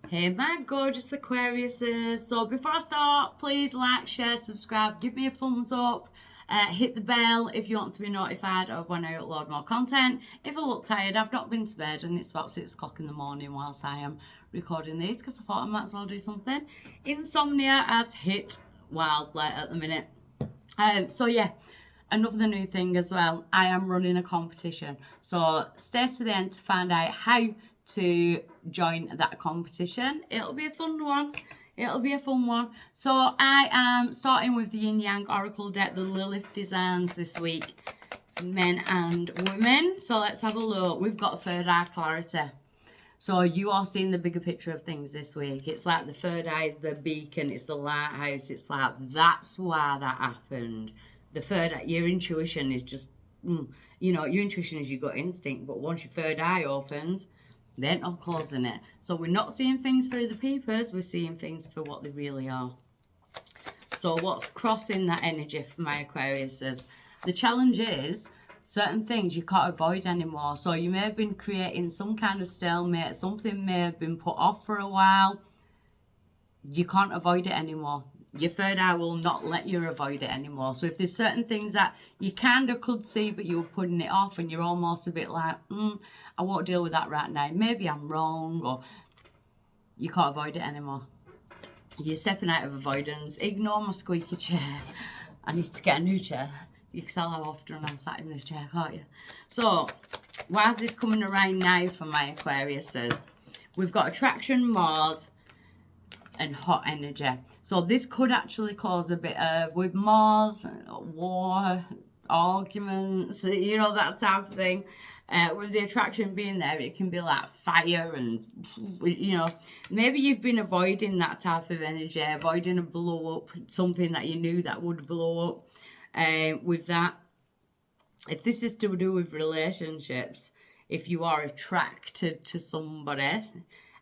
Hey my gorgeous Aquariuses. So before I start, please like, share, subscribe, give me a thumbs up, hit the bell if you want to be notified of when I upload more content. If I look tired, I've not been to bed and it's about 6 o'clock in the morning whilst I am recording these because I thought I might as well do something. Insomnia has hit wildly at the minute. So yeah, another new thing as well. I am running a competition. So stay to the end to find out how to join that competition. It'll be a fun one. It'll be a fun one. So I am starting with the Yin Yang Oracle deck, the Lilith designs this week, men and women. So let's have a look. We've got third eye clarity. So you are seeing the bigger picture of things this week. It's like the third eye is the beacon, it's the lighthouse. It's like, that's why that happened. The third eye, your intuition is just, you know, your intuition is your gut instinct. But once your third eye opens, they ain't not closing it. So we're not seeing things through the peepers, we're seeing things for what they really are. So what's crossing that energy for my Aquariuses? The challenge is certain things you can't avoid anymore. So you may have been creating some kind of stalemate, something may have been put off for a while. You can't avoid it anymore. Your third eye will not let you avoid it anymore. So if there's certain things that you kind of could see, but you were putting it off and you're almost a bit like, I won't deal with that right now. Maybe I'm wrong, or you can't avoid it anymore. You're stepping out of avoidance. Ignore my squeaky chair. I need to get a new chair. You can tell how often I'm sat in this chair, can't you? So why is this coming around now for my Aquariuses? We've got attraction, Mars, and hot energy. So this could actually cause a bit of, with Mars, war, arguments, you know, that type of thing. With the attraction being there, it can be like fire and, you know, maybe you've been avoiding that type of energy, avoiding a blow up, something that you knew that would blow up. With that, if this is to do with relationships, if you are attracted to somebody,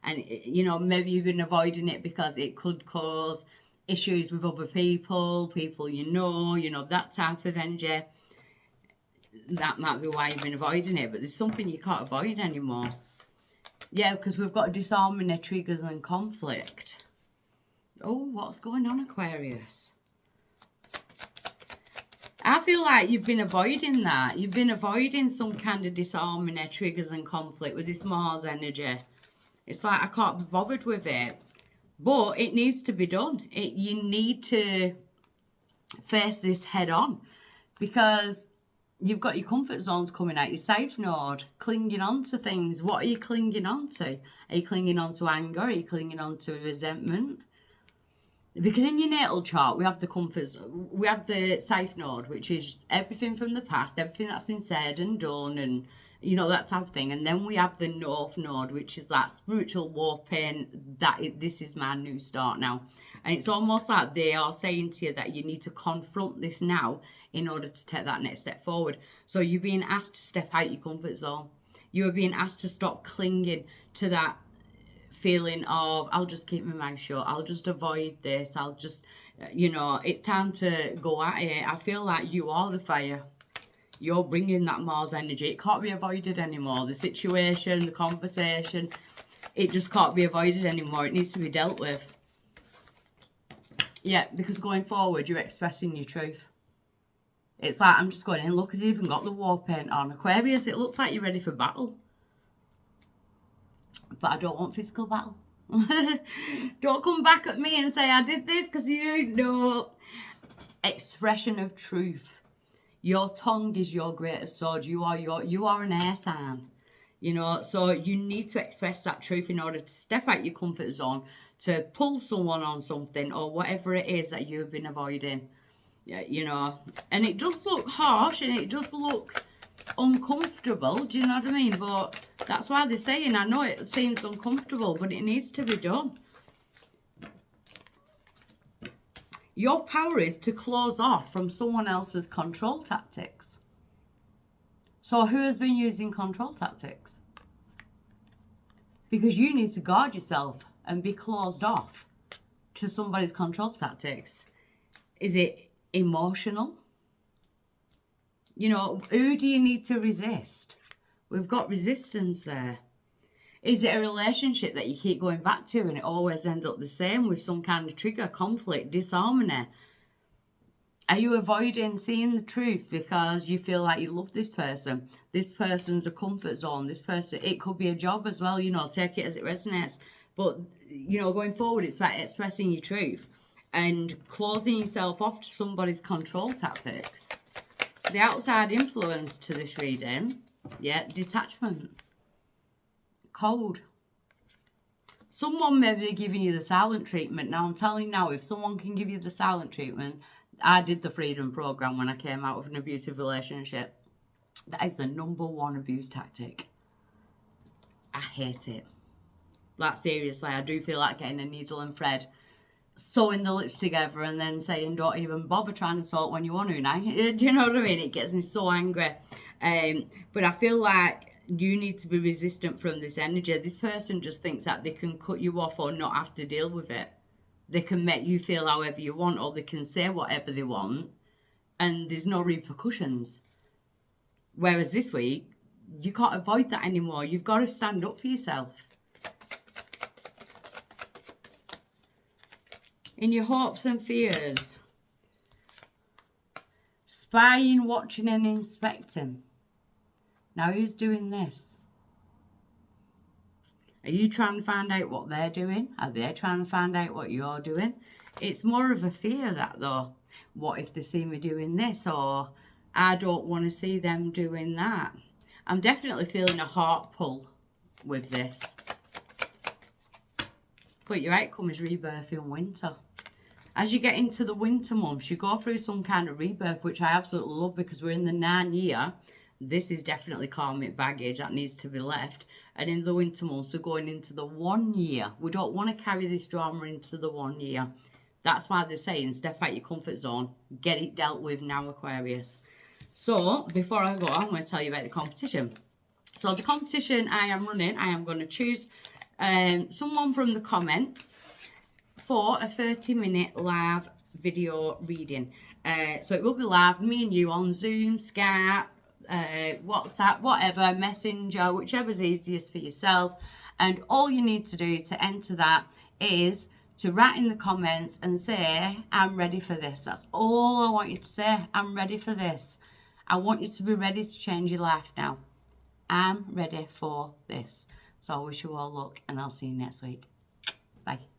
and, you know, maybe you've been avoiding it because it could cause issues with other people you know, that type of energy. That might be why you've been avoiding it, but there's something you can't avoid anymore. Yeah, because we've got disharmony, triggers and conflict. Oh, what's going on, Aquarius? I feel like you've been avoiding that. You've been avoiding some kind of disharmony, triggers and conflict with this Mars energy. It's like, I can't be bothered with it. But it needs to be done. You need to face this head on. Because you've got your comfort zones coming out, your safe node, clinging on to things. What are you clinging on to? Are you clinging on to anger? Are you clinging on to resentment? Because in your natal chart, we have the comforts, we have the safe node, which is everything from the past, everything that's been said and done, and you know, that type of thing. And then we have the north node, which is that spiritual warping, this is my new start now. And it's almost like they are saying to you that you need to confront this now in order to take that next step forward. So you're being asked to step out your comfort zone. You are being asked to stop clinging to that feeling of, I'll just keep my mouth shut, I'll just avoid this, I'll just, you know, it's time to go at it. I feel like you are the fire. You're bringing that Mars energy. It can't be avoided anymore. The situation, the conversation, it just can't be avoided anymore. It needs to be dealt with. Yeah, because going forward, you're expressing your truth. It's like, I'm just going in, look, it's even got the war paint on. Aquarius, it looks like you're ready for battle. But I don't want physical battle. Don't come back at me and say I did this, because you know. Expression of truth. Your tongue is your greatest sword. You are an air sign. You know, so you need to express that truth in order to step out your comfort zone, to pull someone on something or whatever it is that you've been avoiding. Yeah, you know, and it does look harsh and it does look uncomfortable, do you know what I mean? But that's why they're saying, I know it seems uncomfortable, but it needs to be done. Your power is to close off from someone else's control tactics. So who has been using control tactics? Because you need to guard yourself and be closed off to somebody's control tactics. Is it emotional? You know, who do you need to resist? We've got resistance there. Is it a relationship that you keep going back to and it always ends up the same with some kind of trigger, conflict, disharmony? Are you avoiding seeing the truth because you feel like you love this person? This person's a comfort zone. This person, it could be a job as well, you know, take it as it resonates. But, you know, going forward, it's about expressing your truth and closing yourself off to somebody's control tactics. The outside influence to this reading, yeah, detachment. Cold. Someone may be giving you the silent treatment. Now, I'm telling you now, if someone can give you the silent treatment, I did the Freedom Program when I came out of an abusive relationship. That is the #1 abuse tactic. I hate it. Like, seriously, I do feel like getting a needle and thread, sewing the lips together and then saying, don't even bother trying to talk when you want to now. Do you know what I mean? It gets me so angry. But I feel like you need to be resistant from this energy. This person just thinks that they can cut you off or not have to deal with it. They can make you feel however you want, or they can say whatever they want, and there's no repercussions. Whereas this week, you can't avoid that anymore. You've got to stand up for yourself. In your hopes and fears, spying, watching and inspecting. Now, who's doing this? Are you trying to find out what they're doing? Are they trying to find out what you're doing? It's more of a fear, that, though. What if they see me doing this? Or I don't want to see them doing that. I'm definitely feeling a heart pull with this. But your outcome is rebirth in winter. As you get into the winter months, you go through some kind of rebirth, which I absolutely love because we're in the 9th year. This is definitely karmic baggage that needs to be left. And in the winter months, we're going into the 1 year. We don't want to carry this drama into the 1 year. That's why they're saying step out your comfort zone. Get it dealt with now, Aquarius. So, before I go, I'm going to tell you about the competition. So, the competition I am running, I am going to choose someone from the comments for a 30-minute live video reading. So, it will be live, me and you on Zoom, Skype, WhatsApp, whatever, Messenger, whichever's easiest for yourself. And all you need to do to enter that is to write in the comments and say, I'm ready for this. That's all I want you to say. I'm ready for this. I want you to be ready to change your life now. I'm ready for this. So I wish you all luck and I'll see you next week. Bye.